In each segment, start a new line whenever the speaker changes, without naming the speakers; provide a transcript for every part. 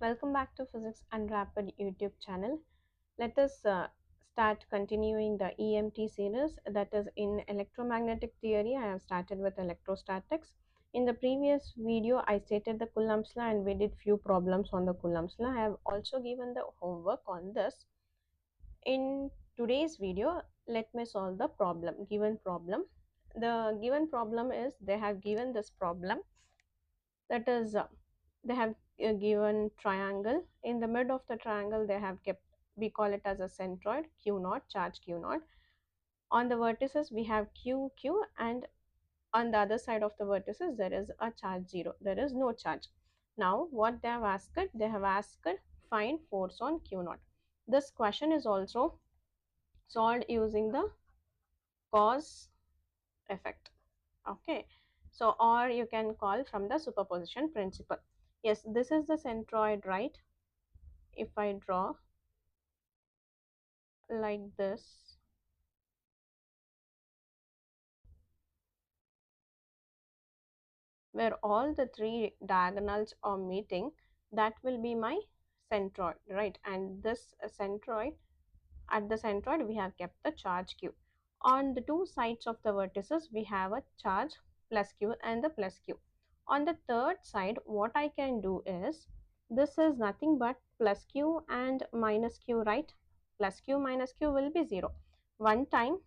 Welcome back to Physics Unwrapped YouTube channel. Let us start continuing the EMT series, that is in electromagnetic theory. I have started with electrostatics. In the previous video, I stated the Coulomb's law and we did few problems on the Coulomb's law. I have also given the homework on this. In today's video, let me solve the given problem. The given problem is they have given this problem, that is they have given triangle. In the mid of the triangle they have kept, we call it as a centroid, q naught, charge q naught. On the vertices we have q, and on the other side of the vertices there is a charge 0, there is no charge. Now what they have asked, find force on q naught. This question is also solved using the cause effect. Okay, so or you can call from the superposition principle. Yes, this is the centroid, right? If I draw like this, where all the three diagonals are meeting, that will be my centroid, right? And this centroid, at the centroid we have kept the charge q. On the two sides of the vertices we have a charge plus q and the plus q. On the third side, what I can do is, this is nothing but plus q and minus q, right? Plus q minus q will be 0. One time,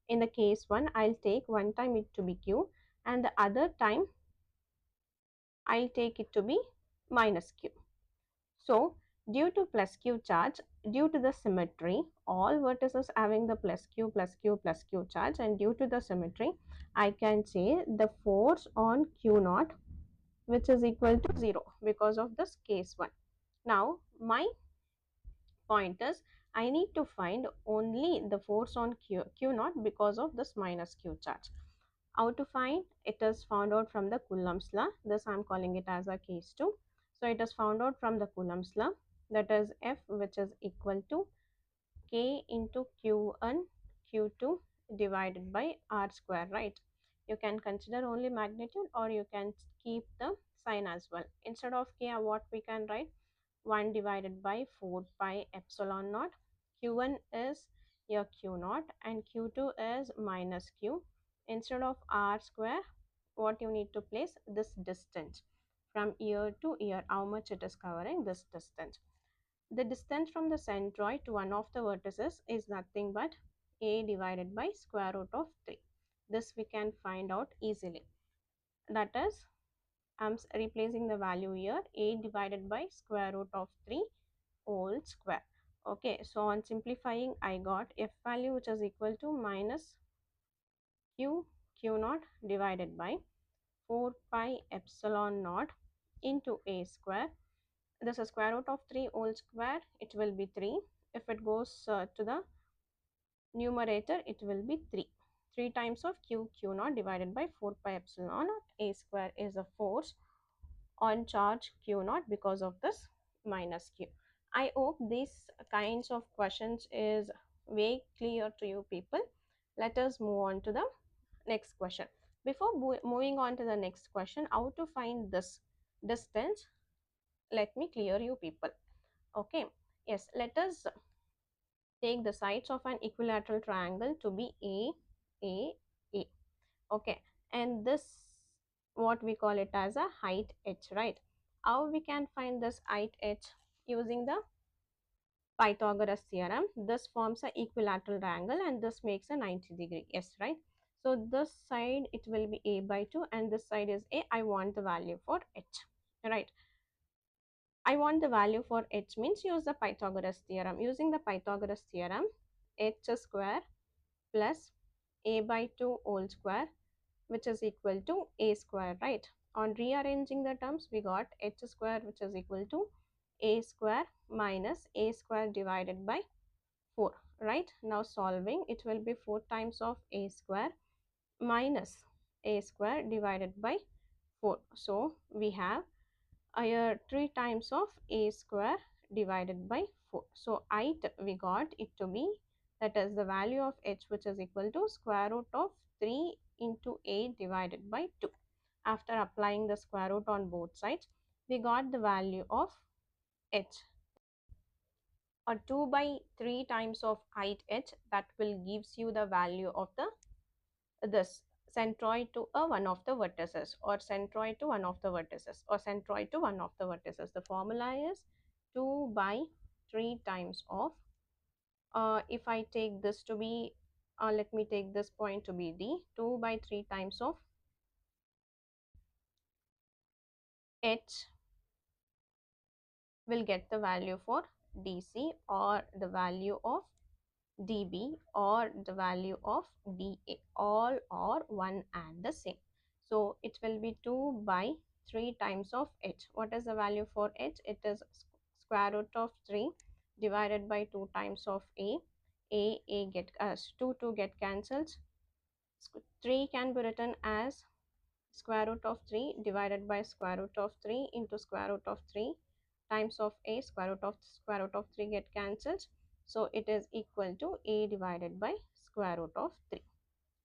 in the case 1, I'll take one time it to be q, and the other time I'll take it to be minus q. So, due to plus q charge, due to the symmetry, all vertices having the plus q charge, and due to the symmetry, I can say the force on q naught, which is equal to 0 because of this case 1. Now, my point is, I need to find only the force on q naught because of this minus q charge. How to find? It is found out from the Coulomb's law. This I am calling it as a case 2. So, it is found out from the Coulomb's law, that is F, which is equal to K into Q1 Q2 divided by R square, right? You can consider only magnitude or you can keep the sign as well. Instead of K, what we can write? 1 divided by 4 pi epsilon naught. Q1 is your Q naught and Q2 is minus Q. Instead of R square, what you need to place? This distance from ear to ear, how much it is covering, this distance. The distance from the centroid to one of the vertices is nothing but a divided by square root of 3. This we can find out easily. That is, I am replacing the value here, a divided by square root of 3 whole square. Okay, so on simplifying, I got f value which is equal to minus q naught divided by 4 pi epsilon naught into a square. This is square root of 3 whole square, it will be 3. If it goes to the numerator, it will be 3. 3 times of q naught divided by 4 pi epsilon naught. A square is a force on charge q naught because of this minus q. I hope these kinds of questions is very clear to you people. Let us move on to the next question. Before moving on to the next question, how to find this distance, let me clear you people. Okay, yes, let us take the sides of an equilateral triangle to be A. Okay, and this, what we call it as a height h, right? How we can find this height h? Using the Pythagoras theorem. This forms an equilateral triangle and this makes a 90 degree, yes, right? So this side it will be a by 2 and this side is a. I want the value for h, right? I want the value for h means use the Pythagoras theorem. Using the Pythagoras theorem, h square plus a by 2 whole square, which is equal to a square, right? On rearranging the terms, we got h square which is equal to a square minus a square divided by 4, right? Now solving, it will be 4 times of a square minus a square divided by 4. So we have here 3 times of a square divided by 4. So height we got it to be, that is the value of h which is equal to square root of 3 into a divided by 2. After applying the square root on both sides, we got the value of h, or 2 by 3 times of height h, that will gives you the value of the this centroid to a one of the vertices, or centroid to one of the vertices, or centroid to one of the vertices. The formula is 2 by 3 times of, if I take this to be, let me take this point to be D, 2 by 3 times of h will get the value for DC, or the value of dB, or the value of dA, all or one and the same. So it will be 2 by 3 times of h. What is the value for h? It is square root of 3 divided by 2 times of a. A get 2 get cancelled. 3 can be written as square root of 3 divided by square root of 3 into square root of 3 times of a. Square root of 3 get cancelled, so it is equal to a divided by square root of 3.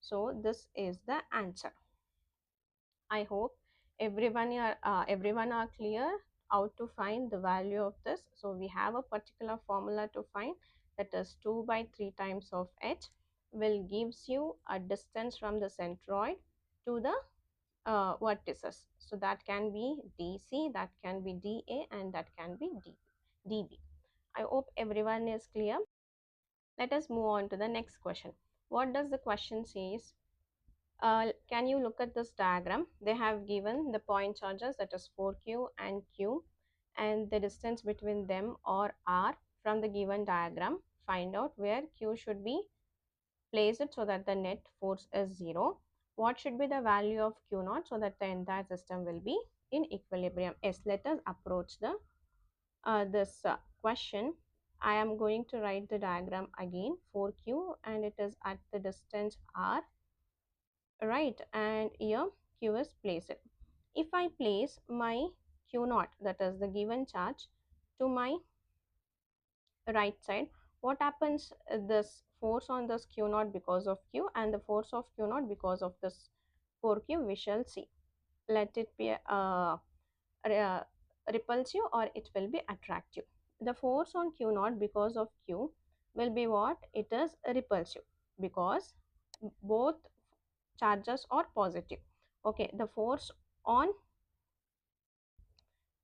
So this is the answer. I hope everyone are clear how to find the value of this. So we have a particular formula to find, that is 2 by 3 times of h will gives you a distance from the centroid to the vertices. So that can be DC, that can be DA, and that can be DB. I hope everyone is clear. Let us move on to the next question. What does the question says? Can you look at this diagram? They have given the point charges, that is 4Q and Q, and the distance between them or R from the given diagram. Find out where Q should be placed so that the net force is 0. What should be the value of Q naught so that the entire system will be in equilibrium? Yes, let us approach the this question. I am going to write the diagram again for Q, and it is at the distance R, right, and here Q is placed. If I place my Q naught, that is the given charge, to my right side, what happens? This force on this Q naught because of Q, and the force of Q naught because of this 4Q, we shall see. Let it be repulsive, or it will be attractive. The force on Q naught because of Q will be what? It is repulsive, because both charges are positive. Okay, the force on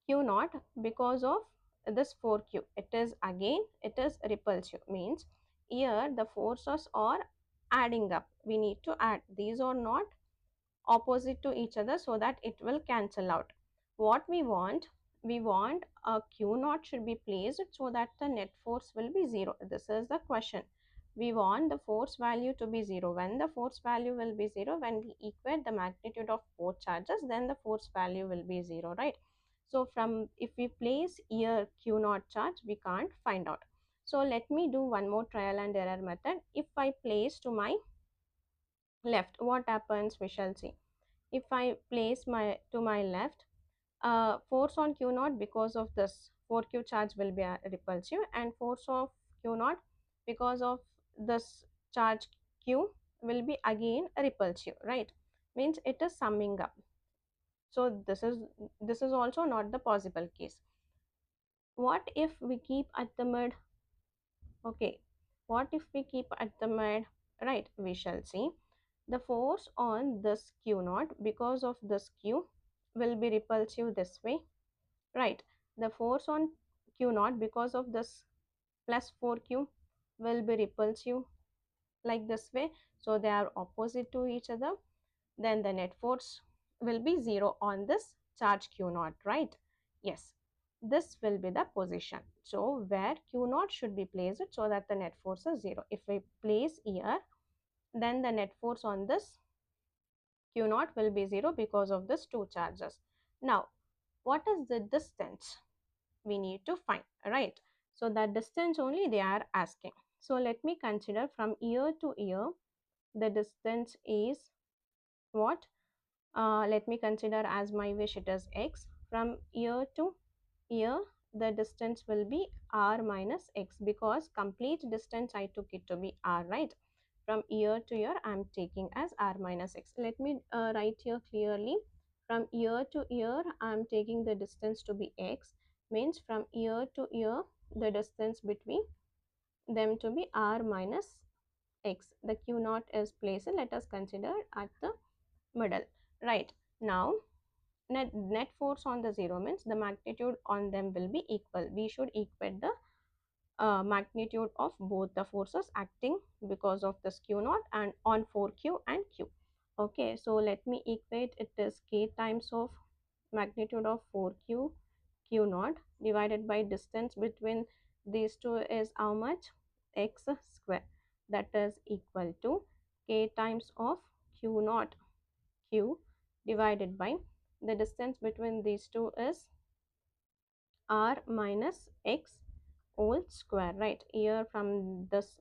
Q naught because of this 4Q, it is again, it is repulsive, means here the forces are adding up. We need to add, these are not opposite to each other, so that it will cancel out. What we want a Q naught should be placed so that the net force will be 0. This is the question. We want the force value to be 0. When the force value will be 0, when we equate the magnitude of both charges, then the force value will be 0, right? So from, if we place here Q naught charge, we can't find out. So let me do one more trial and error method. If I place to my left, what happens? We shall see. If I place my to my left, force on Q naught because of this 4Q charge will be repulsive, and force of Q naught because of this charge Q will be again repulsive, right? Means it is summing up. So this is also not the possible case. What if we keep at the mid? Okay, what if we keep at the mid? Right, we shall see. The force on this Q naught because of this Q will be repulsive this way, right? The force on Q naught because of this plus 4Q will be repulsive like this way. So they are opposite to each other. Then the net force will be 0 on this charge Q naught, right? Yes, this will be the position. So where Q naught should be placed so that the net force is 0. If we place here, then the net force on this Q naught will be 0 because of these two charges. Now, what is the distance we need to find, right? So that distance only they are asking. So let me consider from ear to ear, the distance is what? Let me consider as my wish, it is x. From ear to ear, the distance will be r minus x, because complete distance I took it to be r, right? From ear to ear, I am taking as r minus x. Let me write here clearly. From ear to ear, I am taking the distance to be x. means from ear to ear the distance between them to be r minus x. The q naught is placed, let us consider, at the middle. Right, now net force on the zero means the magnitude on them will be equal. We should equate the magnitude of both the forces acting because of this q naught and on 4q and q. Okay, so let me equate. It is k times of magnitude of 4q q naught divided by distance between these two is how much? X square. That is equal to k times of q naught q divided by the distance between these two is r minus x whole square. Right, here from this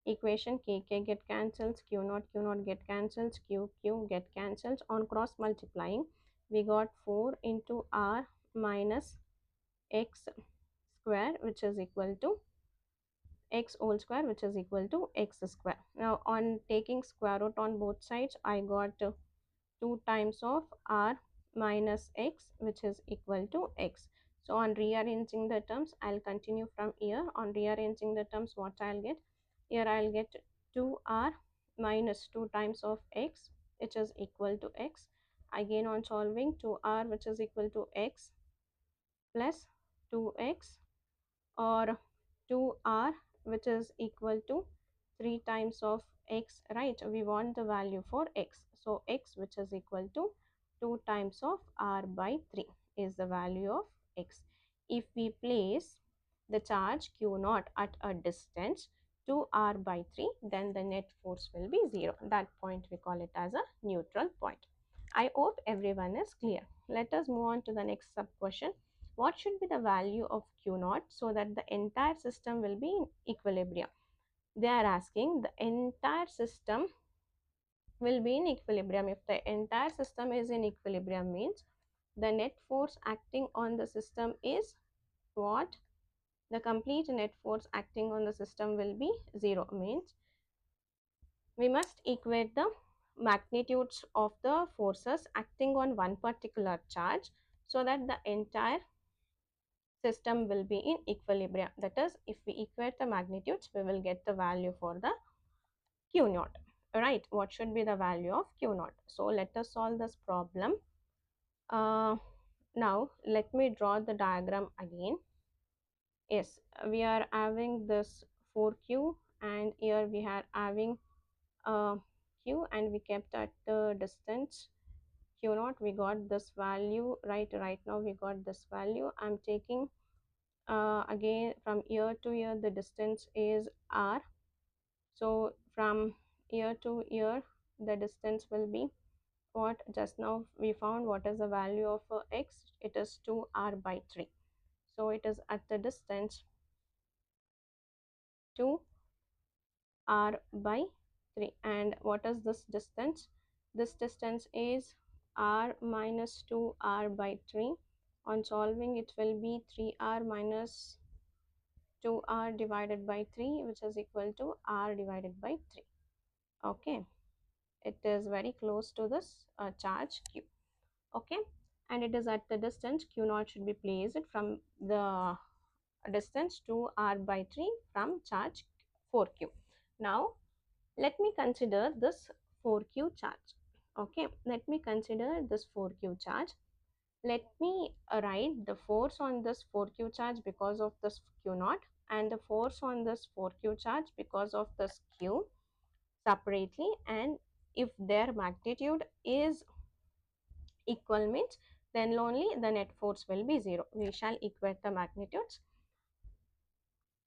equation k get cancels, q naught get cancels, q get cancels. On cross multiplying we got 4 into r minus x square, which is equal to x whole square, which is equal to x square. Now on taking square root on both sides, I got 2 times of r minus x, which is equal to x. So on rearranging the terms, I'll continue from here. On rearranging the terms, what I'll get? Here I'll get 2r minus 2 times of x, which is equal to x. Again on solving, 2r, which is equal to x, plus 2x, or 2r, which is equal to 3 times of x. Right, we want the value for x, so x, which is equal to 2 times of r by 3, is the value of x. If we place the charge q naught at a distance 2r by 3, then the net force will be 0. That point we call it as a neutral point. I hope everyone is clear. Let us move on to the next sub question. What should be the value of q naught so that the entire system will be in equilibrium? They are asking the entire system will be in equilibrium. If the entire system is in equilibrium means the net force acting on the system is what? The complete net force acting on the system will be 0, means we must equate the magnitudes of the forces acting on one particular charge so that the entire system will be in equilibrium. That is, if we equate the magnitudes, we will get the value for the q naught. Right, what should be the value of q naught? So let us solve this problem. Now let me draw the diagram again. Yes, we are having this 4q, and here we are having q, and we kept at the distance q naught. We got this value. Right now we got this value. I'm taking again from ear to ear the distance is r, so from ear to ear the distance will be what? Just now we found what is the value of x. It is 2r by 3, so it is at the distance 2r by 3. And what is this distance? This distance is r minus 2r by 3. On solving, it will be 3r minus 2r divided by 3, which is equal to r divided by 3. Okay, it is very close to this charge q. Okay, and it is at the distance q naught should be placed from the distance 2r by 3 from charge 4q. Now let me consider this 4q charge. Okay, let me consider this 4q charge. Let me write the force on this 4q charge because of this q naught, and the force on this 4q charge because of this q separately, and if their magnitude is equal means then only the net force will be 0. We shall equate the magnitudes.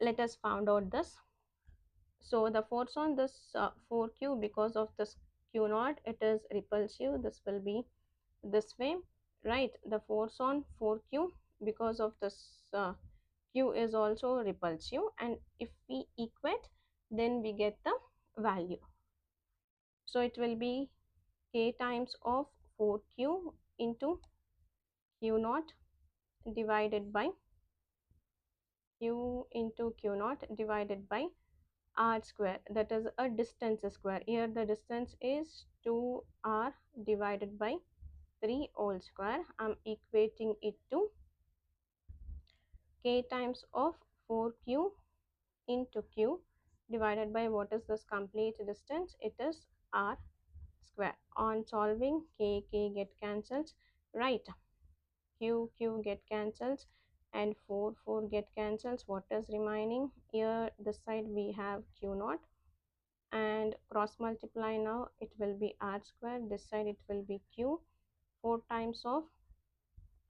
Let us find out this. So the force on this 4q because of this q naught, it is repulsive. This will be this way. Right, the force on 4q because of this q is also repulsive, and if we equate then we get the value. So it will be k times of 4q into q naught divided by q into q naught divided by r square, that is a distance square. Here the distance is 2r divided by 3 whole square. I'm equating it to K times of 4Q into Q divided by what is this complete distance? It is R square. On solving, K get cancelled, right? Q get cancelled and 4 get cancelled. What is remaining? Here this side we have Q naught and cross multiply. Now it will be R square. This side it will be Q. 4 times of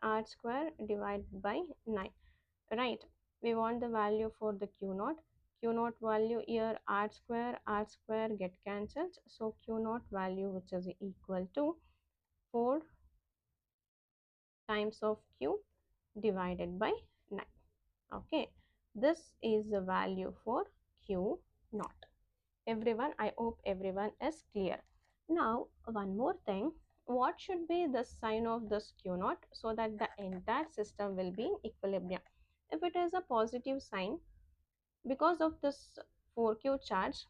R square divided by 9, right? We want the value for the Q naught. Q naught value here, R square get cancelled, so Q naught value, which is equal to 4 times of Q divided by 9. Okay, this is the value for Q naught. Everyone, I hope everyone is clear. Now one more thing, what should be the sign of this Q naught so that the entire system will be in equilibrium? If it is a positive sign, because of this 4Q charge,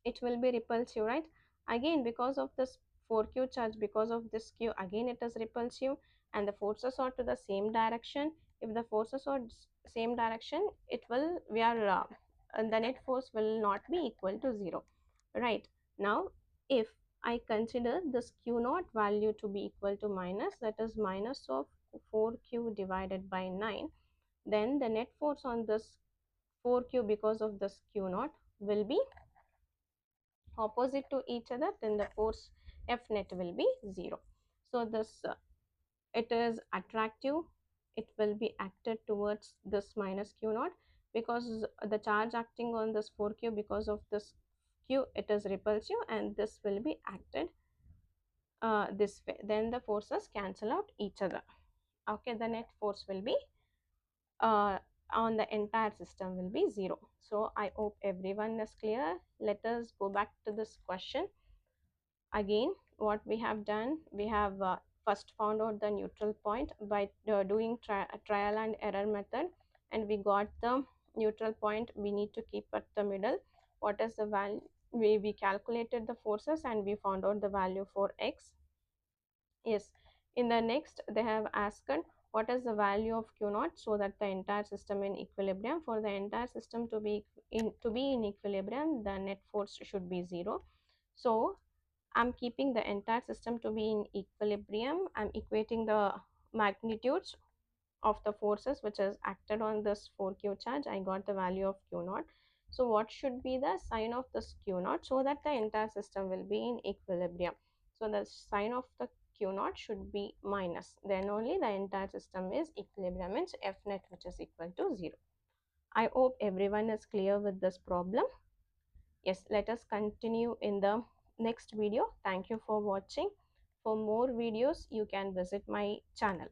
it will be repulsive, right? Again, because of this 4Q charge, because of this Q, again it is repulsive, and the forces are to the same direction. If the forces are same direction, it will, the net force will not be equal to 0, right? Now if I consider this Q naught value to be equal to minus, that is minus of 4Q divided by 9, then the net force on this 4Q because of this Q naught will be opposite to each other, then the force F net will be 0. So this it is attractive, it will be acted towards this minus Q naught, because the charge acting on this 4Q because of this Q, it is repulsive, and this will be acted this way. Then the forces cancel out each other. Okay, the net force will be on the entire system will be 0. So I hope everyone is clear. Let us go back to this question. Again, what we have done, we have first found out the neutral point by doing trial and error method, and we got the neutral point. We need to keep at the middle. What is the value? We calculated the forces and we found out the value for x. Yes, in the next they have asked what is the value of Q naught so that the entire system in equilibrium. For the entire system to be in equilibrium, the net force should be 0. So I'm keeping the entire system to be in equilibrium. I'm equating the magnitudes of the forces which is acted on this 4Q charge. I got the value of Q naught. So what should be the sign of this Q naught so that the entire system will be in equilibrium? So the sign of the Q naught should be minus. Then only the entire system is equilibrium, means F net which is equal to 0. I hope everyone is clear with this problem. Yes, let us continue in the next video. Thank you for watching. For more videos, you can visit my channel.